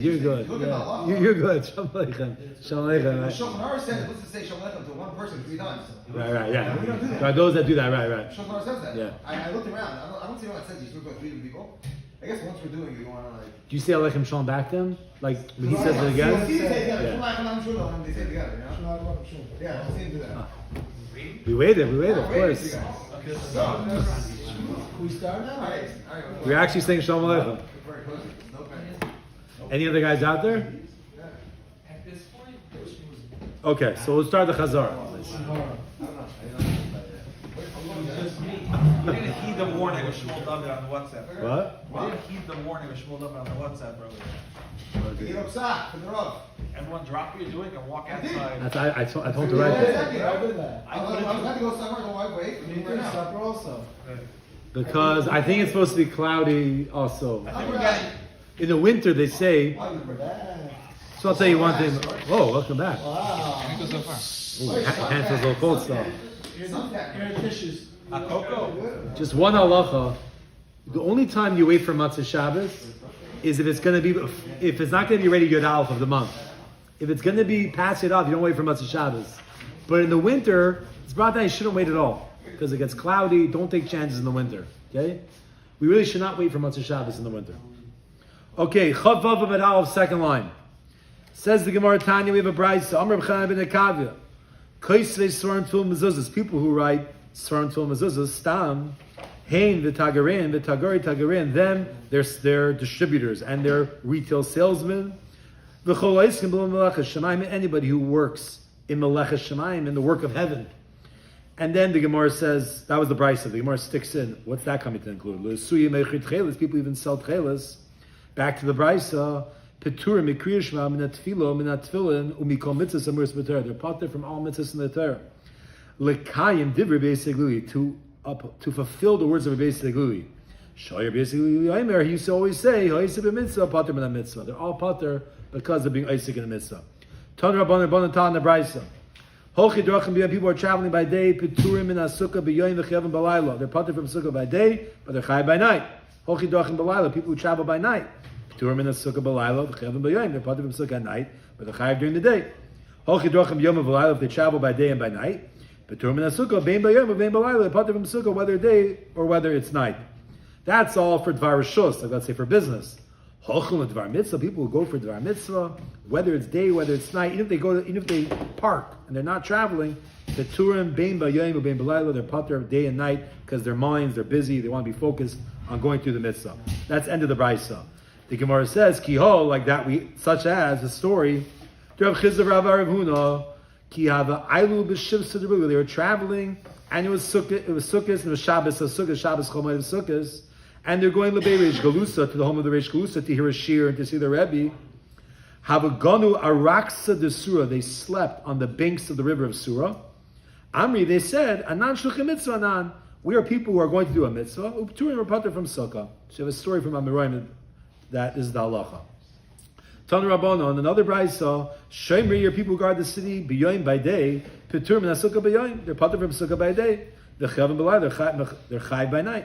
You're good. Yeah. You're good. Shalom Aleichem. Shalom Aleichem. The Shulchan Aruch said it was to say Shalom Aleichem to one person 3 times. Right, yeah. We don't do that. Right, those that do that, right. Shulchan Aruch says that. Yeah. I looked around. I don't see what it says. You still go 3 different people. I guess once we're doing it, you want to like. Do you say Aleichem Shalom back to him? Like when he says it again? They say it together. They say it together. You know? Yeah, I'll see him do that. We waited, of course. We start now? We're actually saying Shalom Aleichem. Any other guys out there? At this point, Okay, so we'll start the Chazar. we didn't heed the warning of Shmuel David on the WhatsApp. What? We didn't heed the warning of Shmuel David on the WhatsApp earlier. Get upset. Put it off. Everyone drop what you're doing and walk outside. That's I told the right thing. I was going to go somewhere. Don't wait. You can supper also. Because I think it's supposed to be cloudy also. I think we're getting. In the winter they say, so I'll tell you one thing. Whoa, welcome back. Wow. Ooh, hands feels a little cold still. Here are tissues. A cocoa. Just one halacha. The only time you wait for Matzah Shabbos is if it's not going to be ready Yud Aleph of the month. If it's going to be past Yud Aleph, you don't wait for Matzah Shabbos. But in the winter, it's brought down, you shouldn't wait at all. Because it gets cloudy, don't take chances in the winter. Okay? We really should not wait for Matzah Shabbos in the winter. Okay, Chav Vav Amud Aleph, second line. Says the Gemara Tanya, we have a brayso. Amar B'chana ben Akavia. Kaisvei Svarim Tfil Mezuzahs. People who write Svarim Tfil Mezuzahs, Stam, Hein v'Tagarin, v'Tagari Tagarin, them, they're distributors and they're retail salesmen. V'chol Eiskim B'lo Melechas Shemayim, anybody who works in Melechas Shemayim, in the work of heaven. And then the Gemara says, that was the brayso. The Gemara sticks in, what's that coming to include? L'suya meichid chelis, people even sell chelis. Back to the brayso, Peturim mikriya shema minat tefilo minat tefillin umikol mitzvahs amuris b'Torah. They're potter from all mitzvahs in the Torah. Lekayim divrei beiseglui, to fulfill the words of Rebbe Seglui. Shoyer beiseglui Aimer, he used to always say, Ha'isib b'mitzvah, potter minat mitzvah. They're all potter because of being Isaac in a mitzvah. Tan Rabban Rabban Tan the brayso. Holchi drachim b'yom, people are traveling by day. Peturim in sukka b'yoyim v'chayavim b'layla. They're potter from sukkah by day, but they're chayav by night. Holchi drachim b'layla, people who travel by night. Peturim in sukkah b'layla v'chayavim b'yoyim. They're potter from sukkah at night, but they're chayav during the day. Holchi drachim b'yom v'layla, if they travel by day and by night. Peturim in sukkah bein b'yoyim v'bein b'layla. They're potter from sukkah whether day or whether it's night. That's all for dvar rishus, like let's say for business. Holchim dvar mitzvah, people who go for dvar mitzvah, whether it's day, whether it's night, even if they park and they're not traveling, the Turim, Bein B'Yayim, or Bein B'Layla, they're potter day and night because their minds, they're busy, they want to be focused on going through the mitzvah. That's end of the brayso. The Gemara says, Kiho, like that, such as the story, they were traveling, and it was Sukkot, and it was Shabbos, so Shabbos, Chomay of Sukkot, and they're going Reish Galusa, to the home of the Reish Galusa, to hear a shir and to see the Rebbe. Havagonu Araksa de Surah. They slept on the banks of the river of Surah. Amri, they said, Anan Shluchim Mitzvah Anan. We are people who are going to do a mitzvah. Upturim Rapater from Sukkah. So you have a story from Amiroim that is the halacha. Tan Rabbanon, another brayso, Shemri, your people who guard the city, B'yoyim by day, Peturim and Sukkah B'yoyim. They're Pater from Sukkah by day. The Chavim B'lai, they're Chai by night.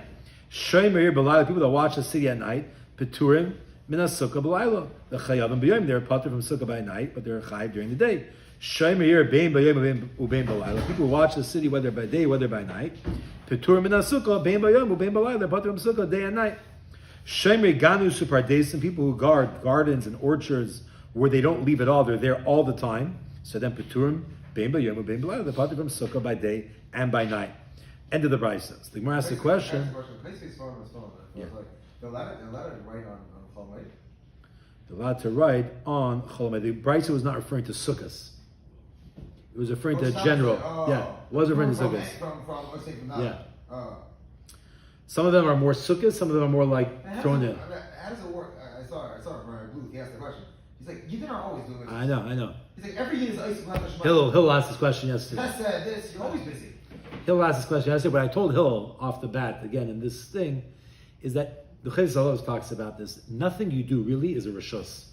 Shemri, B'lai, people that watch the city at night, Peturim, Minas Sukkah b'layla. The Chayavim b'yom, they're potter from Sukkah by night, but they're Chayav during the day. Shaymeir bein b'yom ubein b'layla. People who watch the city whether by day, whether by night. Petur Minas Sukkah bein b'yom ubein b'layla. They're potter from Sukkah day and night. Shaymeir ganu supardesim. People who guard gardens and orchards where they don't leave at all, they're there all the time. So then Peturim bein b'yom ubein b'layla. They're potter from Sukkah by day and by night. End of the braysos. The Gemara asks the question. Yeah. They're allowed to write on Chol Moed. They're allowed to write on Chol Moed. The brayso was not referring to sukkahs. It was referring to a general. Yeah, it was referring to sukkahs. Yeah. Some of them are more sukkahs. Some of them are more like thrown in. How does it work? I saw it from Blue. He asked the question. He's like, "You are always doing this." I know. He's like, "Every year is ice and Hill asked this question yesterday. That's this. You're always busy." Hill asked this question yesterday, but I told Hill off the bat again in this thing is that the Chayes always talks about this. Nothing you do really is a rishus.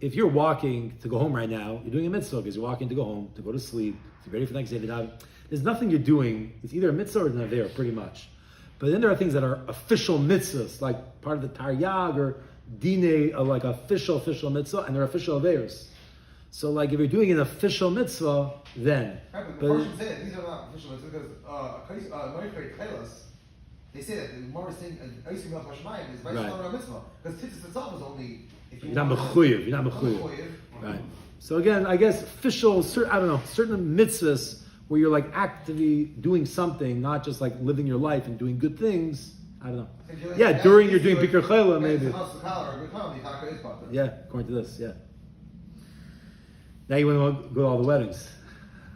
If you're walking to go home right now, you're doing a mitzvah because you're walking to go home, to go to sleep, to be ready for the next day. There's nothing you're doing. It's either a mitzvah or an aver, pretty much. But then there are things that are official mitzvahs, like part of the Taryag or dine, like official mitzvah, and they're official aveiros. So like if you're doing an official mitzvah, then. Right, but the But Farshim say that these are not official mitzvahs because they say that the Gemara is saying Oisrim Melech Hashemayim is by Right. Shalom mitzvah because Tzitzis itself is only if you you're not want mechuyev. You're not mechuyev. Right. So again, I guess official, certain mitzvahs where you're like actively doing something, not just like living your life and doing good things. I don't know. Yeah, during you're doing Bikkur Chayla, maybe. Yeah, according to this, yeah. Now you want to go to all the weddings.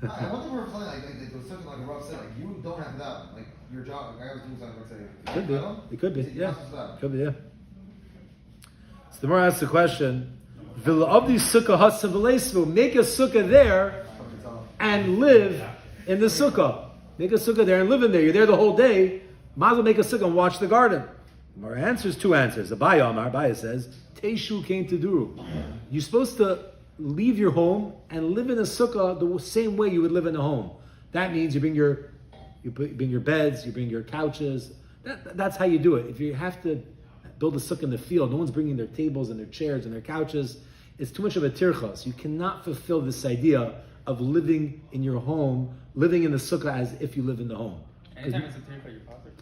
I wonder if we're playing like there was something like Rob said, like you don't have that, like your job. Like I was doing something like say. Could be. It could be. Yeah. Could be. Yeah. So the more asks the question, "V'la of these sukkah hasav v'leisvu." Make a sukkah there and live in the sukkah. Make a sukkah there and live in there. You're there the whole day. Might as well make a sukkah and watch the garden. Our answers, two answers. Abaya says, Teishu came to Duru. You're supposed to leave your home and live in a sukkah the same way you would live in a home. That means you bring your beds, you bring your couches. That's how you do it. If you have to build a sukkah in the field, no one's bringing their tables and their chairs and their couches. It's too much of a tircha. So you cannot fulfill this idea of living in your home, living in the sukkah as if you live in the home. Anytime it's a tircha, you're positive.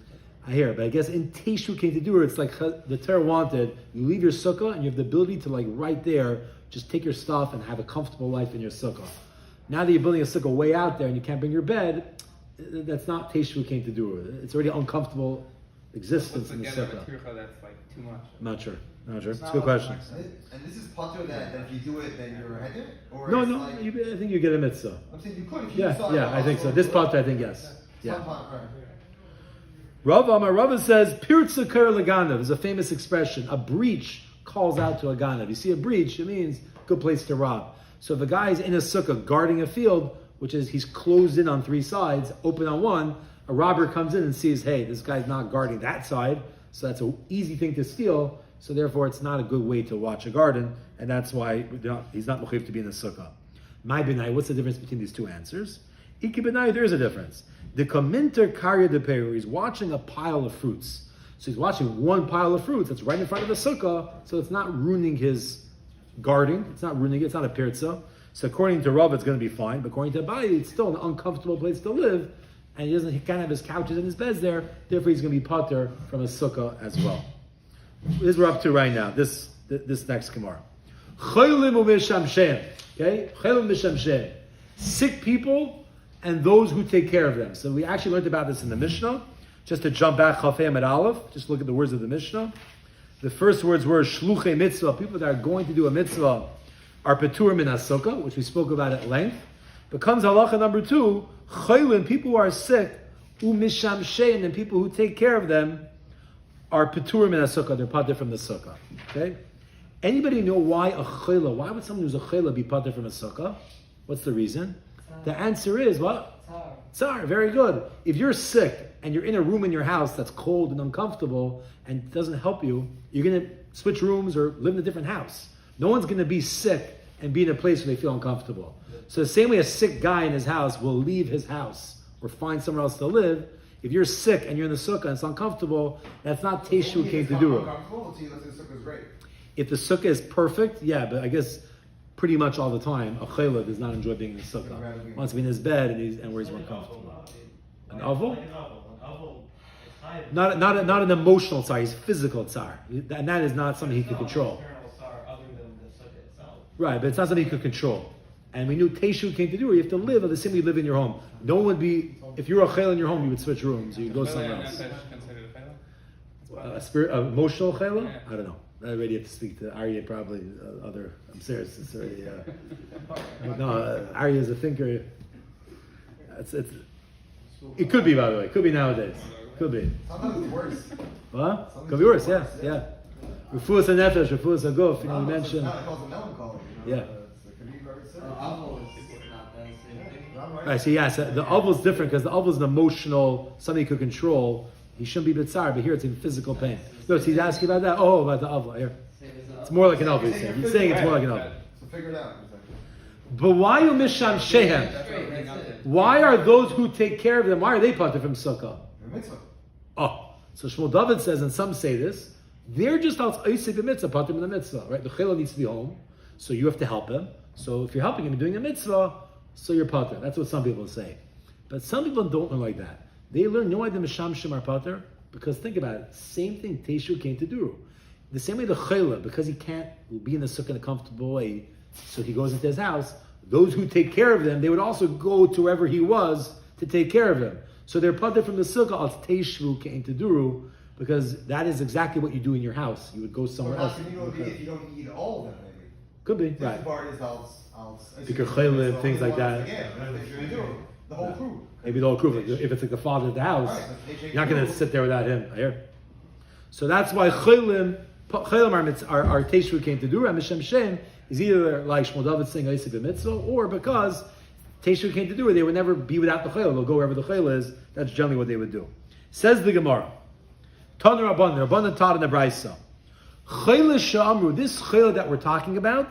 I hear it, but I guess in Teishu came to do it, it's like the Torah wanted, you leave your sukkah and you have the ability to like right there, just take your stuff and have a comfortable life in your sukkah. Now that you're building a sukkah way out there and you can't bring your bed, that's not Teishu came to do it. It's already uncomfortable existence in the sukkah. Tircha that's like too much. I'm not sure. It's a good question. And this is potter that if you do it, then you're headed? Or No, it's no, like, I think you get a mitzvah. I'm saying you could if you Yeah, I think so. This part, I think yes. Yeah. Right. Rava says, Pirtza Ker Leganav is a famous expression. A breach calls out to a ganav. You see a breach, it means good place to rob. So if a guy is in a sukkah guarding a field, which is he's closed in on three sides, open on one, a robber comes in and sees, hey, this guy's not guarding that side, so that's an easy thing to steal, so therefore it's not a good way to watch a garden, and that's why he's not mechuyev to be in the sukkah. My benai, what's the difference between these two answers? Iki benai, there's a difference. The kaminter karya de peru, he's watching a pile of fruits. So he's watching one pile of fruits that's right in front of the sukkah, so it's not ruining his guarding, it's not ruining it, it's not a pirza. So according to Rav, it's going to be fine, but according to Abaye, it's still an uncomfortable place to live, and he can't have his couches and his beds there, therefore he's going to be pater from a sukkah as well. This is what we're up to right now, this next Gemara. Chaylim u'mishamshem, okay? Chaylim u'mishamshem. Sick people and those who take care of them. So we actually learned about this in the Mishnah. Just to jump back, Chafei Amid Aleph, just look at the words of the Mishnah. The first words were Shluchei Mitzvah, people that are going to do a mitzvah are Petur Min HaSukkah, which we spoke about at length. Becomes halacha number 2, Chaylim, people who are sick, U'mishamshem, and people who take care of them are Petur Min HaSukkah, they're pater from the sukkah. Okay? Anybody know why why would someone who's a chayla be pater from a sukkah? What's the reason? The answer is what? Tsar. Very good. If you're sick and you're in a room in your house that's cold and uncomfortable and doesn't help you, you're going to switch rooms or live in a different house. No one's going to be sick and be in a place where they feel uncomfortable. So the same way a sick guy in his house will leave his house or find somewhere else to live, if you're sick and you're in the sukkah and it's uncomfortable, that's not Teshu came to do it. If the sukkah is perfect, yeah, but I guess pretty much all the time, a chayla does not enjoy being in the sukkah. He wants to be in his bed and where he's more comfortable. An avel? Not an emotional tsar, he's physical tsar. And that is not something he could control. Right, but it's not something he could control. And we knew Teshu came to do it. You have to live the same way you live in your home. No one would be, if you were a chayla in your home, you would switch rooms, or you'd go somewhere else. Emotional chayla? I don't know. I already have to speak to Arya, probably other. I'm serious. It's already. No, Arya is a thinker. It could be, by the way. Could be nowadays. Could be. Sometimes it's worse. What? Could be worse. Yeah. Refuas and nefesh, refuas and guf. You mentioned. Yeah. Right. So yes, the avel is different because the avel is an emotional, something he could control. He shouldn't be bitzar, but here it's in physical pain. So he's asking about that. Oh, about the avel. Here, it's more like an avel. He's saying it's more like an avel. So figure it out. But why you misham shehem? Why are those who take care of them? Why are they pater from sukkah? Oh, so Shmuel David says, and some say this, They're just out Isaac the mitzvah, pater in the mitzvah, right? The chayla needs to be home, so you have to help him. So if you're helping him and doing a mitzvah, so you're pater. That's what some people say. But some people don't learn like that. They learn, you know why the Mishamshim are pater? Because think about it, same thing Teshu came to do. The same way the chayla, because he can't be in the sukkah in a comfortable way, so he goes into his house, those who take care of them, they would also go to wherever he was to take care of him. So they're pater from the sukkah as Teshu came to do, because that is exactly what you do in your house. You would go somewhere else. If you don't eat all of them, maybe. Could be, This right. part is Because chayla and things like that. Yeah, the whole crew. Maybe the whole crew. If it's like the father of the house, you're not going to sit there without him. I hear. So that's why chaylim are Teshu came to do. And Mishem Shem is either like Shmuel David saying Isaac the mitzvah, or because Teshu came to do it, they would never be without the chayla. They'll go wherever the chayla is. That's generally what they would do. Says the Gemara. Tana Rabbanan, Rabbanan taught in the Brisa. Chayla she'amru, this chayla that we're talking about,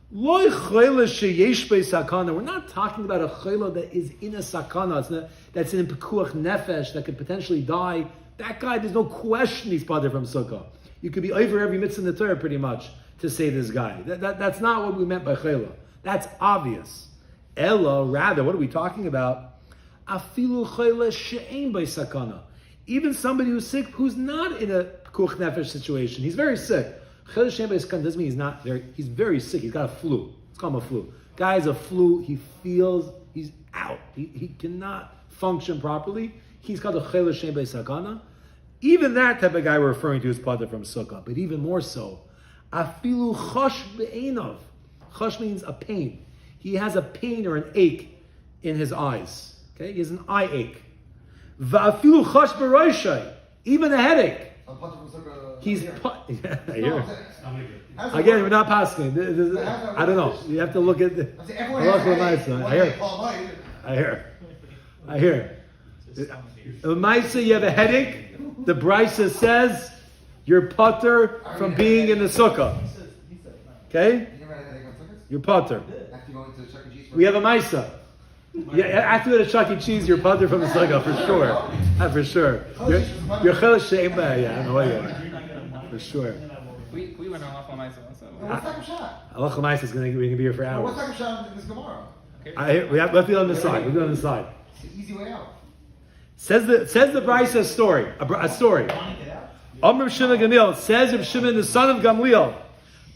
loy chayla sheyesh bei sakana. We're not talking about a chayla that is in a sakana. It's not, that's in a pekuach nefesh that could potentially die. That guy, there's no question he's pater from sukkah. You could be over every mitzvah in the Torah pretty much to say this guy. That's not what we meant by chayla. That's obvious. Ella, rather, what are we talking about? Afilu chayla she'ein bei sakana. Even somebody who's sick, who's not in a pekuach nefesh situation, he's very sick. Chayla she'ein bei sakana doesn't mean he's not very. He's very sick. He's got a flu. Let's call him a flu. Guy has a flu. He feels he's out. He cannot function properly. He's called a chayla she'ein bei sakana. Even that type of guy we're referring to is pater from sukkah. But even more so, afilu chosh be'einav. Chosh means a pain. He has a pain or an ache in his eyes. Okay, he has an eye ache. Va'afilu chosh be'roshai. Even a headache. He's yeah, I hear. Again, we're not passing. I don't know. You have to look at the. I hear. Lemaisa, you have a headache. The Brisa says you're pater from being in the sukkah. Okay? You're pater. We have a Maisa. Yeah, after you go to Chuck E. Cheese, you're pater from the sukkah for sure. For sure. You're chel she'ema. Yeah, I don't know what you are. For sure. We went off on myself. So. What's type of shot? Allah Chamaisa is going to be here for hours. What type of shot in this Gemara? Let's be on the side. We'll be on the side. It's the easy way out. Says the Brisa story. A story. Amr Shimon Gamliel says of Shimon the son of Gamliel.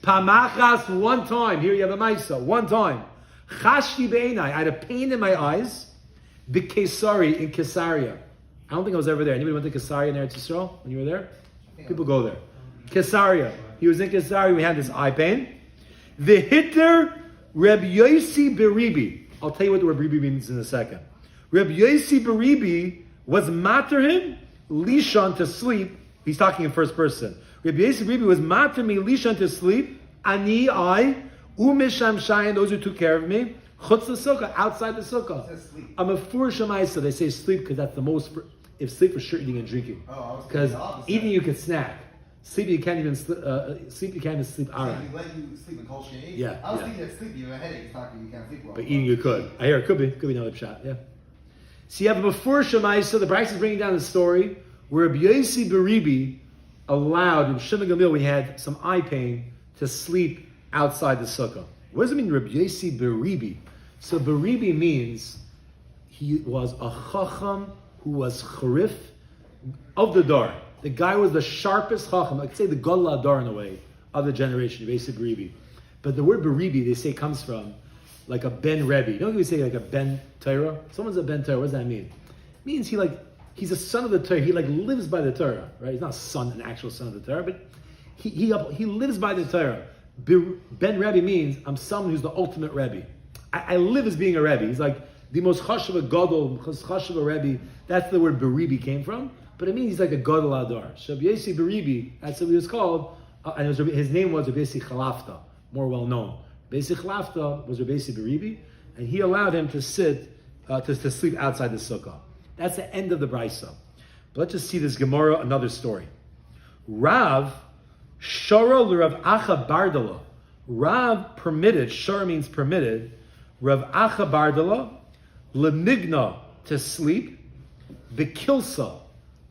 Pamachas one time. Here you have a Maisa. One time. Chashti be'enai. I had a pain in my eyes. B'Kesari in Kesaria. I don't think I was ever there. Anybody went to Kesaria in Eretz Yisrael when you were there? People go there. Kesaria. He was in Kesaria. We had this eye pain. The hitter Reb Yosi Beribi. I'll tell you what the word Beribi means in a second. Reb Yosi Beribi was mater him lishan to sleep. He's talking in first person. Reb Yosi Beribi was mater me lishan to sleep. Ani I umisham shayin. Those who took care of me. Chutz the sukkah, outside the sukkah. I'm a fur shemaisa. They say sleep because that's the most. If sleep for sure, eating and drinking. Because eating you can snack. Sleep you can't even sleep. You can't even sleep. Like let you sleep in cold shade. Yeah. I was thinking that sleep, you have a headache. It's not you can't sleep well. But eating you could. I hear it could be another shot. Yeah. So you have a before Shemaisa. The Bryce is bringing down the story where Rabbi Yosi Beribi allowed Rabbi Shimon Gamliel when he had some eye pain to sleep outside the sukkah. What does it mean, Rabbi Yosi Beribi? So Beribi means he was a chacham who was charif of the dar. The guy was the sharpest chacham. I could say the gadol adar in a way of the generation, Rabbi Yosi Beribi. But the word Beribi, they say, comes from like a Ben Rebbe. You know what we say, like a Ben Torah? Someone's a Ben Torah. What does that mean? It means he's a son of the Torah. He lives by the Torah, right? He's not a son, an actual son of the Torah, but he lives by the Torah. Ben Rebbe means I'm someone who's the ultimate Rebbe. I live as being a Rebbe. He's like the most chashuv gadol, chashuv Rebbe. That's the word Beribi came from. But it means he's like a gadol adar. So Rabbi Yosi Beribi, that's what he was called, and his name was Rabbi Yosi Chalafta, more well known. Rabbi Yosi Chalafta was Rabbi Yosi Beribi, and he allowed him to sit, to sleep outside the sukkah. That's the end of the brisa. But let's just see this Gemara, another story. Rav Shara l'Rav Acha Bardala. Rav permitted, Shara means permitted, Rav Acha Bardala, Lemigna, to sleep, the Kilsa.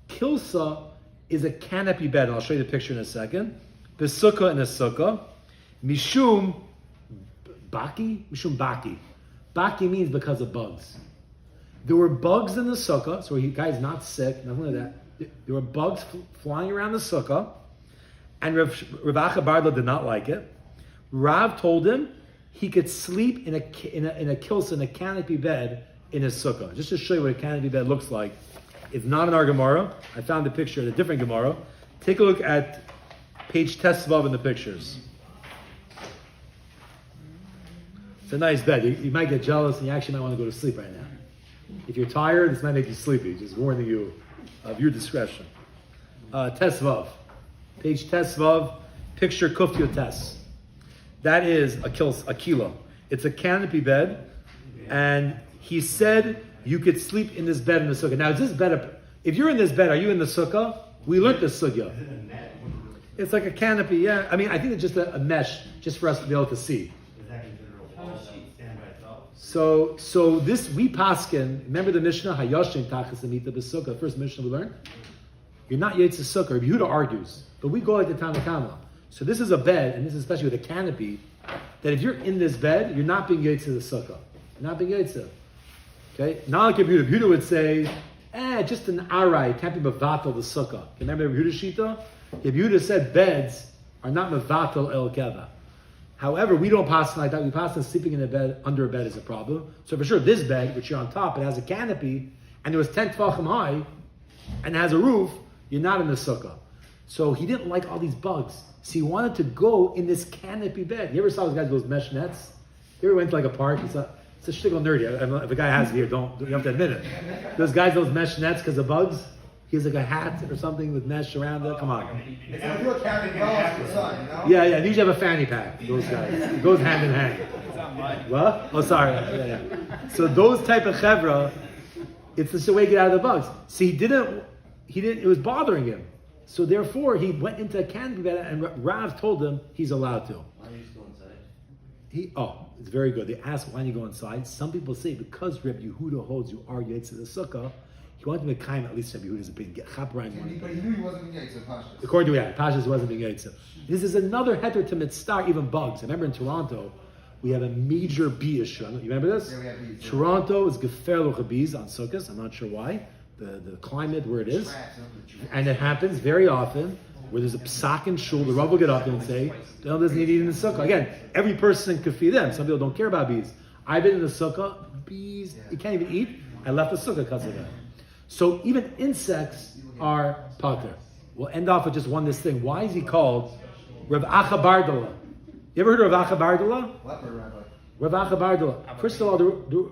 Kilsa is a canopy bed. I'll show you the picture in a second. The sukkah in a sukkah. Mishum baki? Mishum baki. Baki means because of bugs. There were bugs in the sukkah, so the guy's not sick, nothing like that. There were bugs flying around the sukkah, and Rav Acha Bardla did not like it. Rav told him he could sleep in a kilsa, in a canopy bed in his sukkah. Just to show you what a canopy bed looks like. It's not in our Gemara. I found the picture in a different Gemara. Take a look at page Tesvav in the pictures. It's a nice bed. You might get jealous and you actually might want to go to sleep right now. If you're tired, this might make you sleepy. Just warning you of your discretion. Tesvav. Page Tesvav, picture Kufya Tes. That is a kilo. It's a canopy bed. And he said you could sleep in this bed in the sukkah. Now, is this bed, if you're in this bed, are you in the sukkah? We learned this sukkah. It's like a canopy, yeah. I mean, I think it's just a mesh, just for us to be able to see. So this, we paskin, remember the Mishnah, Hayoshin Tachas Amita B'Sukkah, the first Mishnah we learned? You're not Yetzis Sukkah. Rabbi Yehuda argues, but we go like the Tanakama. So this is a bed, and this is especially with a canopy, that if you're in this bed, you're not being Yetzis the Sukkah. You're not being Yetzis. Okay? Not like Rabbi Yehuda. Rabbi Yehuda would say, just an arai, it can't be Mavatal the Sukkah. Remember Rabbi Yehuda's Shita? Rabbi Yehuda said beds are not Mavatal El Keva. However, we don't pass like that. We pass on sleeping in a bed, under a bed is a problem. So for sure, this bed, which you're on top, it has a canopy, and it was 10 tefachim high, and it has a roof, you're not in the sukkah. So he didn't like all these bugs. So he wanted to go in this canopy bed. You ever saw those guys, those mesh nets? You ever went to like a park? It's a shtickle nerdy. If a guy has it here, you have to admit it. Those guys, those mesh nets because of bugs? He has like a hat or something with mesh around it. Come on. It's like you're carrying umbrellas for the sun, you know? Yeah, and usually have a fanny pack, those guys. It goes hand in hand. It's not mine. What? Oh, sorry. Yeah. So those type of chevra, it's just a way to get out of the bugs. See, he didn't, it was bothering him. So therefore, he went into a canopy bed, and Rav told him he's allowed to. Why do you go inside? It's very good. They ask, why do you go inside? Some people say, because Reb Yehuda holds you are Yates of the Sukkah, he wanted to make kind at least Reb Yehuda's opinion. Get Chaparine one. But he knew he wasn't being Yates, Pashas. According to Pashas wasn't being Yates. This is another heter to mitzvah, even bugs. I remember in Toronto, we have a major bee issue. You remember this? Yeah, we have bees. Toronto is geferlo bees on Sukkot. I'm not sure why. The climate where it is. And it happens very often where there's a psak and shul, the Rav will get up and say, no, doesn't need to eat in the sukkah. Again, every person could feed them. Some people don't care about bees. I've been in the sukkah, bees, you can't even eat. I left the sukkah because of that. So even insects are pater. We'll end off with just this thing. Why is he called Rav Acha Bardala? You ever heard of Rav Acha Bardala? Leper rabbi. Rav Acha Bardala. First of all,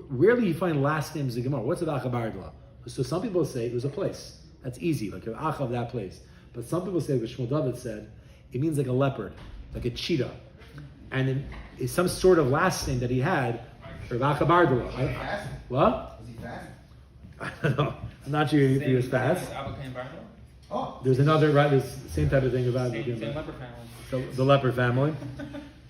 rarely you find last names in Gemara. What's Rav Acha Bardala? So some people say it was a place. That's easy, like Rav Acha of that place. But some people say, like Shmuel David said, it means like a leopard, like a cheetah. And it's some sort of last name that he had, Rav Acha Bardala. Fast? What? Was he fast? I don't know. I'm not sure if he was fast. Oh. There's another, right, there's the same type of thing about Same leopard family. the leopard family.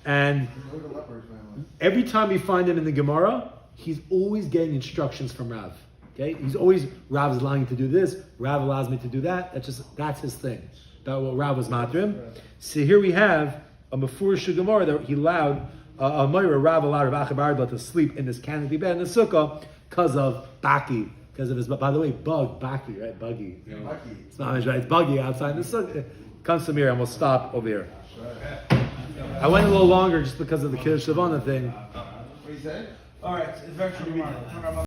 And Look at the leopard family. every time we find him in the Gemara, he's always getting instructions from Rav. Okay? He's always, Rav is allowing me to do this, Rav allows me to do that. That's his thing. About what Rav was matrim. So here we have a Mefurish Gemara that he allowed, a Moira, Rav allowed Rav Acha Bardala to sleep in this canopy bed in the sukkah because of Baki. Because of his, by the way, Baki, right? Buggy. You know, Bucky. it's not right. It's buggy outside the sukkah. Comes to me and we'll stop over here. I went a little longer just because of the Kiddush Shavana thing. What do you say? All right, it's very true.